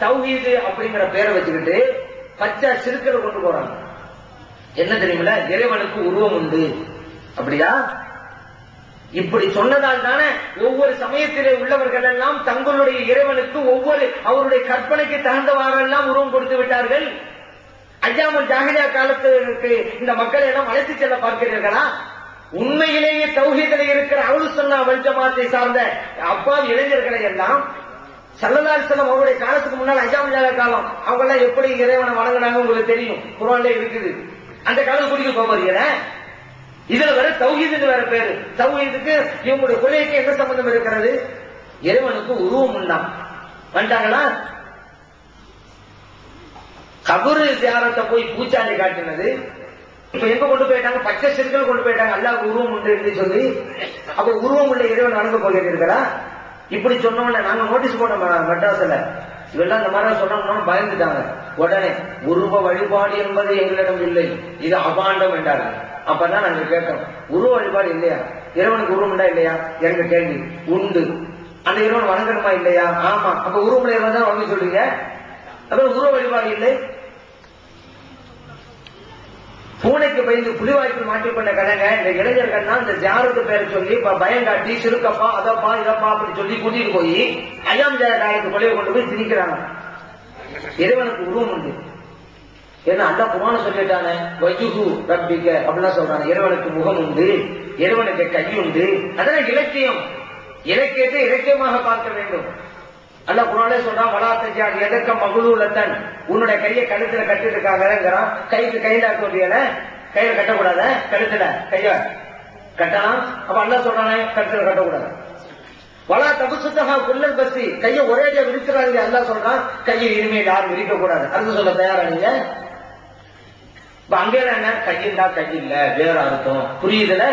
தௌஹீது அப்படிங்கிற பேரை வச்சுக்கிட்டு பச்சை சிறுக்களை கொண்டு போறாங்க. என்ன தெரியுமில்ல, இறைவனுக்கு உருவம் உண்டு அப்படியா? இப்படி சொன்னதால் தானே ஒவ்வொரு சமயத்திலே உள்ளவர்கள் எல்லாம் தங்களுடைய இறைவனுக்கு ஒவ்வொரு அவருடைய கற்பனைக்கு தகுந்தவாறெல்லாம் உருவம் கொடுத்து விட்டார்கள். ஐயாமல் ஜாகிலியா காலத்திற்கு இந்த மக்களை எல்லாம் அழைத்து செல்ல பார்க்கிறீர்களா? உண்மையிலேயே தௌஹீதிலே இருக்கிற அஹ்லுஸ் சுன்னah வல் ஜமாத்தை சார்ந்த அப்பாவி இளைஞர்களை எல்லாம் ஸல்லல்லாஹு அலைஹி வஸல்லம் அவருடைய காலத்துக்கு முன்னால் ஐயாமல் ஜாகிலியா காலம் அவங்க எல்லாம் எப்படி இறைவனை வணங்குனாங்க உங்களுக்கு தெரியும், குர்ஆன்ல இருக்குது. அந்த காலம் குறிக்க போகிறீங்க. இதுல வேற தௌஹீதுன்னு வேற பேரு. தௌஹீதுக்கு இவங்களுடைய கொள்கைக்கு என்ன சம்பந்தம் இருக்கிறது? இறைவனுக்கு உருவம் உண்டாம் வந்துட்டாங்களா? கபரு ஜியாரத்தை போய் பூச்சாண்டி காட்டினது இப்ப எங்க கொண்டு போயிட்டாங்க? பச்சை சிறுக்கள் கொண்டு போயிட்டாங்க. அல்லாஹ்வுக்கு உருவம் உண்டு என்று சொல்லி அப்ப உருவம் உள்ள இறைவன் வணங்க போகிறீர்களா? இப்படி சொன்னோம்ல நாங்க நோட்டீஸ் போட்டோம் மெட்ராஸ்ல. இவெல்லாம் இந்த மாதிரி சொன்னோம்னா பயந்துட்டாங்க. உடனே உருவ வழிபாடு என்பது எங்களிடம் இல்லை, இது அபாண்டம் என்றார்கள். அப்பதான் நாங்க கேட்டோம், உருவ வழிபாடு இல்லையா? இறைவனுக்கு உருவம் உண்டா இல்லையா? எங்க கேள்வி. உண்டு. அந்த இறைவன் வணங்கணுமா இல்லையா? ஆமா. அப்ப உருவம் இறைவன் தான் வணங்க சொல்றீங்க. அப்புறம் உருவ வழிபாடு இல்லை. பூனைக்கு பயந்து புலிவாய்ப்பில் மாட்டிக்கொண்ட கதைங்க இந்த இளைஞர்கள் தான் இந்த ஜாரத்து பேரை சொல்லி பயம் காட்டி சிறுக்கப்பா அதப்பா இதப்பா அப்படி சொல்லி கூட்டிட்டு போய் ஐயாம் ஜார காலத்து கொலையை கொண்டு போய் திணிக்கிறாங்க. இறைவனுக்கு உருவம் உண்டு. ஏன்னா அல்லாஹ் குர்ஆன்ல சொல்லிட்டானே வஜ்ஹு ரப்பிக அப்படின்னா சொல்றாங்க. இறைவனுக்கு முகம் உண்டு, இறைவனுக்கு கை உண்டு. அதெல்லாம் இலக்கியம். இலக்கியத்தை இலக்கியமாக பார்க்க வேண்டும். அல்லாஹ் குர்ஆன்ல சொல்றான் வலா தஜ்அல் யதக மக்லூலத்தன், உன்னுடைய கையை கழுத்துல கட்டிட்டு இருக்காங்கங்கறான். கைக்கு கையில சொல்றியல, கையில கட்டக்கூடாத, கழுத்துல கைய கட்டலாம். அப்ப அல்லாஹ் சொல்றானே கழுத்துல கட்டக்கூடாது. வலா தபசுத்தஹா குல்லல் பஸ்ஸி, கையை ஒரேடியா விரிச்சிராதீங்க அல்லாஹ் சொல்றான். கையை இனிமேல் யாரும் விரிக்க கூடாது. அது சொல்ல தயாரா நீங்க? அங்கே என்ன கையில்லா கை இல்ல வேற அர்த்தம் புரியுதுல?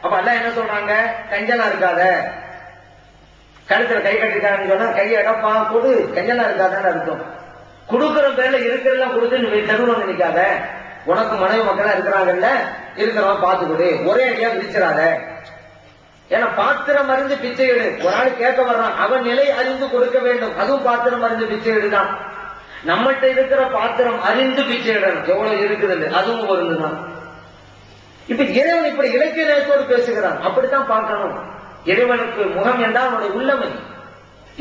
அப்ப அல்லாஹ் என்ன சொல்றாங்க? கஞ்சனா இருக்காத, கழுத்துல கை கட்டிருக்காங்கன்னு சொன்னா கையை இடப்பா கொடு, கஞ்சனா இருக்காதான்னு அர்த்தம். கொடுக்கிற பேர்ல இருக்கிறதெல்லாம் கொடுத்து தருணம் நினைக்காத. உனக்கு மனைவி மக்களா இருக்கிறாங்கல்ல, இருக்கிறவன் பார்த்து கொடு, ஒரே அடியா விரிச்சிடாத. ஏன்னா பாத்திரம் அறிந்து பிச்சை எடு. ஒரு ஆள் கேட்க வர்றான், அவன் நிலை அறிந்து கொடுக்க வேண்டும். அதுவும் பாத்திரம் அறிந்து பிச்சை எடுதான். நம்மகிட்ட இருக்கிற பாத்திரம் அறிந்து பிச்சை இடணும். எவ்வளவு இருக்குது அதுவும் ஒருதான். இப்ப இறைவன் இப்படி இலக்கிய நேரத்தோடு பேசுகிறான். அப்படித்தான் பார்க்கணும். இறைவனுக்கு முகம் என்றால் அவனுடைய உள்ளமை,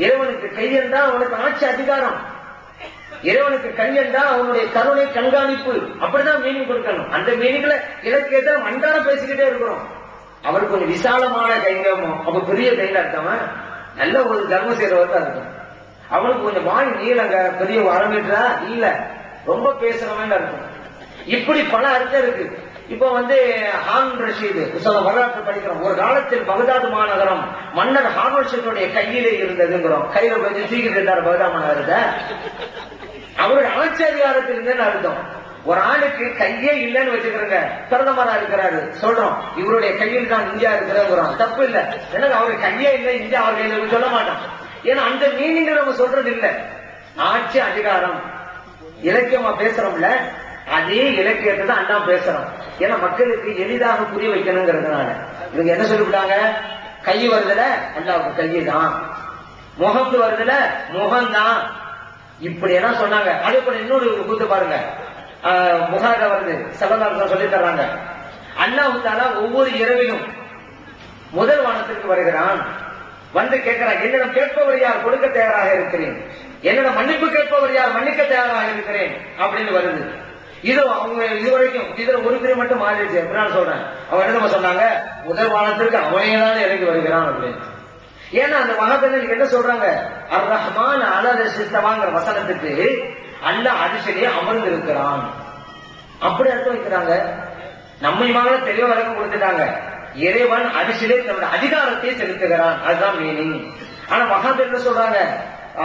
இறைவனுக்கு கை என்றால் அவனுக்கு ஆட்சி அதிகாரம், இறைவனுக்கு கண் என்றால் அவனுடைய கருணை கண்காணிப்பு. அப்படிதான் மீனிங் கொடுக்கணும். அந்த மீனிங்ல இலக்கியத்தை அன்றாடம் பேசிக்கிட்டே இருக்கிறோம். அவருக்கு கொஞ்சம் விசாலமான கைங்கமோ, அப்ப பெரிய கையில அர்த்தமா நல்ல ஒரு தர்ம செய்யறவர் தான் இருக்கும். அவனுக்கு கொஞ்சம் வாய் நீளங்க, பெரிய 1/2 மீட்டரா இல்ல, ரொம்ப பேசுறவன் அர்த்தம். இப்படி பல அர்த்தம் இருக்கு. இப்ப ஹாரூன் ரஷீது சொல்ல வரலாற்று படிக்கிறோம். ஒரு காலத்தில் பகதாது மாநகரம் மன்னர் ஹாரூன் ரஷீதுடைய கையிலே இருந்ததுங்கிறோம். கையில கொஞ்சம் தூக்கிட்டு இருந்தார் பகதாது மாநகரத்தை. அவருடைய ஆட்சி அதிகாரத்தில் இருந்தேன்னு அர்த்தம். ஒரு ஆளுக்கு கையே இல்லைன்னு வச்சுக்கிறங்க, பிரதமரா இருக்கிறாரு சொல்றோம், இவருடைய கையில் தான் இந்தியா இருக்கிறோம். தப்பு இல்ல. எனக்கு அவருக்கு கையே இல்லை, இந்தியா அவர் கையில சொல்ல மாட்டோம். ஏன்னா அந்த மீனிங் நம்ம சொல்றது இல்ல. ஆட்சி அதிகாரம் இலக்கியமா பேசுறோம்ல, அதே இலக்கியத்தை தான் அண்ணா பேசுறோம். ஏன்னா மக்களுக்கு எளிதாக புரிய வைக்கணுங்கிறதுனால இவங்க என்ன சொல்லிவிட்டாங்க? கை வருதுல அல்லாவுக்கு கையை தான், முகம் வருதுல முகம்தான், இப்படி எல்லாம் சொன்னாங்க. அதே போல இன்னொரு கூத்து பாருங்க, புகார வருது, ஸல்லல்லாஹு சொல்லி தர்றாங்க. அல்லாஹ் தஆலா ஒவ்வொரு இரவிலும் முதல் வானத்திற்கு வருகிறான். வந்து கேட்கிறான், என்னிடம் கேட்பவர் யார் கொடுக்க தயாராக இருக்கிறேன், என்னிடம் மன்னிப்பு கேட்பவர் யார் மன்னிக்க தயாராக இருக்கிறேன் அப்படின்னு வருது. இது அவங்க இதுவரைக்கும் இதுல ஒரு பேர் மட்டும் மாறிடுச்சு. எப்படின்னு சொல்றேன், அவங்க என்ன சொன்னாங்க? முதல் வானத்திற்கு அவனையதான் இறங்கி வருகிறான் அப்படின்னு. ஏன்னா அந்த மகாபெண்கள் என்ன சொல்றாங்க? அர் ரஹ்மான் அலல் இஸ்தவாங்கிற வசனத்துக்கு அல்லாஹ் அதிசயிலே அமர்ந்து இருக்கிறான் அப்படி அர்த்தம் வைக்கிறாங்க. நம்ம இவங்கள தெளிவா விளக்கம் கொடுத்துட்டாங்க. இறைவன் அரிசிலே தன்னுடைய அதிகாரத்தை செலுத்துகிறான், அதுதான் மீனிங். ஆனா மகாபெண் என்ன சொல்றாங்க?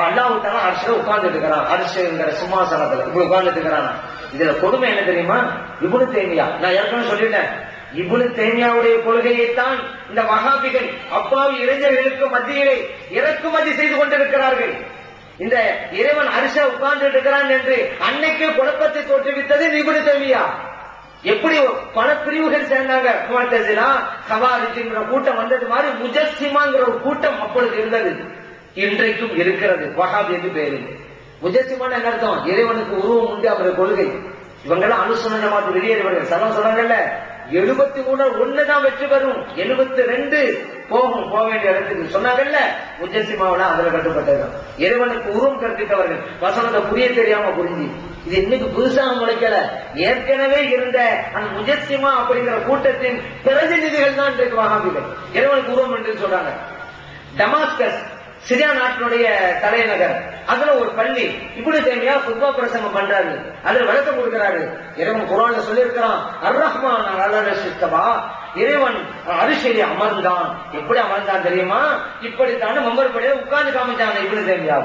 அல்லாஹ் தஆலா அரிசில உட்கார்ந்துட்டு இருக்கிறான், அரிசிங்கிற சிம்மாசனத்துல இப்படி உட்கார்ந்துட்டு இருக்கிறான். இதுல கொடுமை என்ன தெரியுமா? இப்னு தைமியா, நான் ஏற்கனவே சொல்லிட்டேன், இப்னு தைமியாவுடைய கொள்கையைத்தான் இந்த வஹாபிகள் அப்பாவி இளைஞர்களுக்கு மத்தியிலே இறக்குமதி செய்து கொண்டிருக்கிறார்கள். இந்த இறைவன் அரிச உட்கார்ந்து இருக்கிறான் என்று அன்னைக்கே குழப்பத்தை தோற்றுவித்தது இப்னு தைமியா. எப்படி பல பிரிவுகள் சேர்ந்தாங்க, முஅ்தஸிலா கவாரிஜ்ங்கிற கூட்டம் வந்தது மாதிரி முஜஸ்ஸிமாங்கிற ஒரு கூட்டம் அப்பொழுது இருந்தது, இன்றைக்கும் இருக்கிறது. வஹாபி என்று பேரு. முஜஸ்ஸிமான என்ன அர்த்தம்? இறைவனுக்கு உருவம் உண்டு அவருடைய கொள்கை. இவங்கெல்லாம் அனுசுன்ன ஜமாத் வெளியேறுவார்கள். சலாம் சொல்றாங்கல்ல, 73 ஒண்ணுதான் வெற்றி பெறும், 72 போகும் போக வேண்டிய இடத்துக்கு சொன்னாங்கல்ல. முஜஸ்ஸிமாவெல்லாம் அதுல கட்டுப்பட்டது. இறைவனுக்கு உருவம் கற்பித்தவர்கள் வசனத்தை புரிய தெரியாம புரிஞ்சு, இது இன்னைக்கு புதுசாக முளைக்கல, ஏற்கனவே இருந்த அந்த முஜஸ்ஸிமா அப்படிங்கிற கூட்டத்தின் பிரதிநிதிகள் தான் இன்றைக்கு வஹாபிகள். இறைவனுக்கு உருவம் என்று சொல்றாங்க. டமாஸ்கஸ் சிரியா நாட்டினுடைய தலைநகர், அதுல ஒரு பள்ளி இப்னு தைமியா குத்பா பிரசங்கம் பண்றாரு. அதுல விளக்கம் கொடுக்கிறாரு. இறைவன் குர்ஆன்ல சொல்லி இருக்கிறான், அர் ரஹ்மான் அலல் அர்ஷி இஸ்தவா, இறைவன் அரிசியிலே அமர்ந்தான். எப்படி அமர்ந்தான் தெரியுமா? இப்படித்தான் மெம்பர் படியில உட்கார்ந்து காமிச்சாங்க இப்னு தைமியா.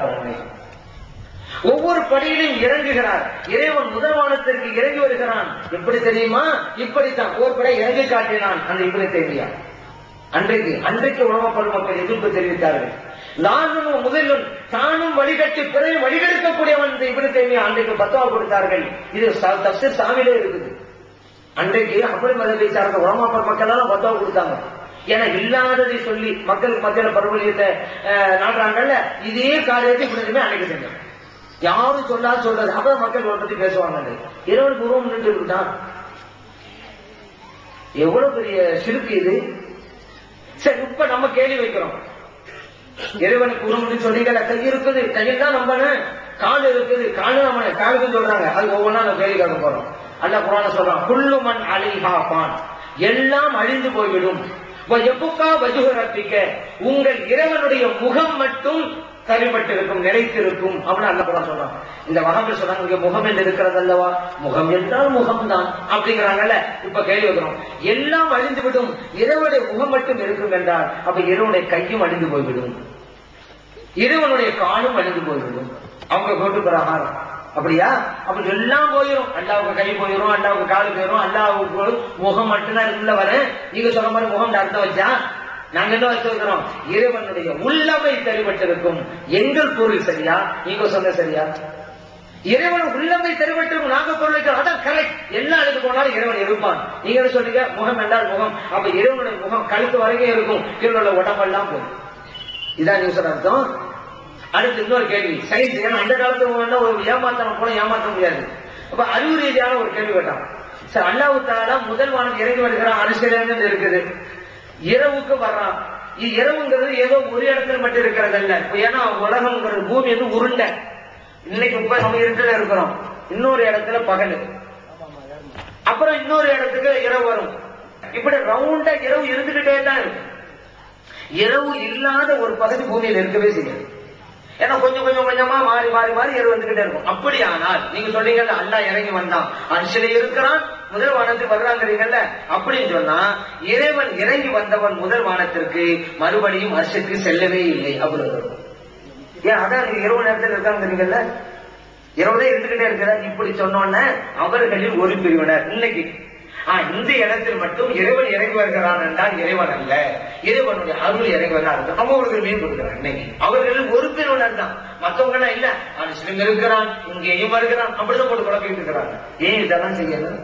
ஒவ்வொரு படியிலும் இறங்குகிறார். இறைவன் முதல் வானத்திற்கு இறங்கி வருகிறான். எப்படி தெரியுமா? இப்படித்தான் ஒரு படை இறங்கி காட்டினான் அந்த இப்னு தைமியா. அன்றைக்கு உலக பொதுமக்கள் எதிர்ப்பு தெரிவித்தார்கள். நானும் முதலும் தானும் வழிகட்டி பிறகு வழிகெடுக்கக்கூடியவன் இப்னு தைமியா அன்றைக்கு பத்வா கொடுத்தார்கள். இது தஃப்சீர் சாமியிலே இருக்குது. அன்றைக்கு அப்படி மதத்தை சார்ந்த உலமா மக்கள் எல்லாம் பத்வா கொடுத்தாங்க. ஏன்னா இல்லாததை சொல்லி மக்களுக்கு மத்தியில பரவலியத்தை நாடுறாங்கல்ல, இதே காரியத்தை இப்னு தைமியா அன்னைக்கு செஞ்சாங்க. யாரும் சொல்லாது சொல்றது, அப்ப மக்கள் ஒரு பத்தி பேசுவாங்க. இறைவனுக்கு உருவம் நின்று இருக்குதான், எவ்வளவு பெரிய சிறுக்கு இது. சரி, இப்ப நம்ம கேள்வி வைக்கிறோம், இறைவனுக்கு உருவம் சொன்னீங்கல்ல, கை இருக்குது, கையில் தான் நம்பணும், கால் இருக்குது, காலு நம்ம காலுக்குன்னு சொல்றாங்க. அது ஒவ்வொன்றா நம்ம கேள்வி கேட்க போறோம். அல்லாஹ் குர்ஆன்ல சொல்றான், குல்லு மன் அலைஹா ஃபான், எல்லாம் அழிந்து போய்விடும், வயபுகா வஜ்ஹு ரப்பிக, உங்கள் இறைவனுடைய முகம் மட்டும் சரிபட்டிருக்கும், நிலைத்திருக்கும் அப்படின்னு அல்லாஹ் குர்ஆன் சொல்றான். இந்த வஹாபி சொல்றாங்க, இங்க முகம் என்று இருக்கிறது அல்லவா, முகம் என்றால் முகம்தான் அப்படிங்கிறாங்கல்ல. இப்ப கேள்வி வைக்கிறோம், எல்லாம் அழிந்து விடும், இறைவனுடைய முகம் மட்டும் இருக்கும் என்றால் அப்ப இறைவனுடைய கையும் அழிந்து போய்விடும், இறைவனுடைய காலும் அழிந்து போய்விடும். அவங்க கோட்டு பிரகாரம் அப்படியா? அப்ப எல்லாம் போயிடும், அல்லாவுக்கு கை போயிடும், அல்லாவுக்கு காலு போயிடும், அல்லாவுக்கு முகம் மட்டும்தான் இருக்குள்ள வர. நீங்க சொன்ன மாதிரி முகம் அர்த்தம் வச்சா நாங்க என்ன வச்சிருக்கிறோம்? இறைவனுடைய உள்ளமை தெரிவிட்டிருக்கும். எங்கள் பொருள் சரியா, நீங்க சொன்ன சரியா? இறைவன் உள்ளமை தெரிவிட்டிருக்கும், நாங்க பொருள் வைக்கிறோம், அதான் கரெக்ட். எல்லா இடத்துக்கு போனாலும் இறைவன் இருப்பான். நீங்க என்ன சொல்றீங்க? முகம் என்றால் முகம், அப்ப இறைவனுடைய முகம் கழுத்து வரைக்கும் இருக்கும், இவனோட உடம்பெல்லாம் போகும். இதான் நீங்க சொன்ன அர்த்தம். அடுத்து இன்னொரு கேள்வி, சயின்ஸ். ஏன்னா அந்த காலத்துல ஒரு ஏமாத்தம் போல ஏமாற்ற முடியாது. அப்ப அறிவு ரீதியான ஒரு கேள்வி கேட்டான். சார், அல்லாஹ் தஆலா முதல் வானம் இறங்கி வருகிறான், அரிசியிலிருந்து இருக்குது, இரவுக்கு வர்றான். இரவுங்கிறது ஏதோ ஒரு இடத்துல மட்டும் இருக்கிறது அல்ல. ஏன்னா உலகம்ங்கிறது பூமி வந்து உருண்டை. இன்னைக்கு இப்ப நம்ம இருட்டுல இருக்கிறோம், இன்னொரு இடத்துல பகல், அப்புறம் இன்னொரு இடத்துக்கு இரவு வரும். இப்படி ரவுண்டா இரவு இருந்துகிட்டே தான் இருக்கு. இரவு இல்லாத ஒரு பகுதி பூமியில் இருக்கவே செய்யாது. ஏன்னா கொஞ்சம் கொஞ்சமா மாறி மாறி மாறி இரவு வந்துகிட்டே இருக்கும். அப்படியானால் நீங்க சொன்னீங்கல்ல, அல்லாஹ் இறங்கி வந்தான், அரிசியில இருக்கிறான், முதல் வானத்துக்கு வர்றாங்கிறீங்கல்ல, அப்படின்னு சொன்னா இறைவன் இறங்கி வந்தவன் முதல் வானத்திற்கு மறுபடியும் அரிசிக்கு செல்லவே இல்லை. அவ்வளவு ஏன்? அதான் நீங்க இரவு நேரத்தில் இருக்காங்கிறீங்கல்ல, இரவுதான் இருந்துகிட்டே இருக்கிற. இப்படி சொன்னோன்ன அவர்களில் ஒரு பிரிவினர் இன்னைக்கு இந்த இடத்தில் மட்டும் இறைவன் இறங்கி வருகிறான் என்றால் இறைவன் அல்ல, இறைவனுடைய அருள் இறங்கி வர்றாரு. அவங்களுக்கு மீன் கொடுக்கிறான். இன்னைக்கு அவர்களில் ஒரு பிரிவினர் தான், மற்றவங்க எல்லாம் இல்ல, முஸ்லிம் இருக்கிறான், இங்கேயும் வருகிறான், அப்படிதான் போட்டு குழப்பிட்டு இருக்கிறாங்க. ஏன் இதெல்லாம் செய்யணும்?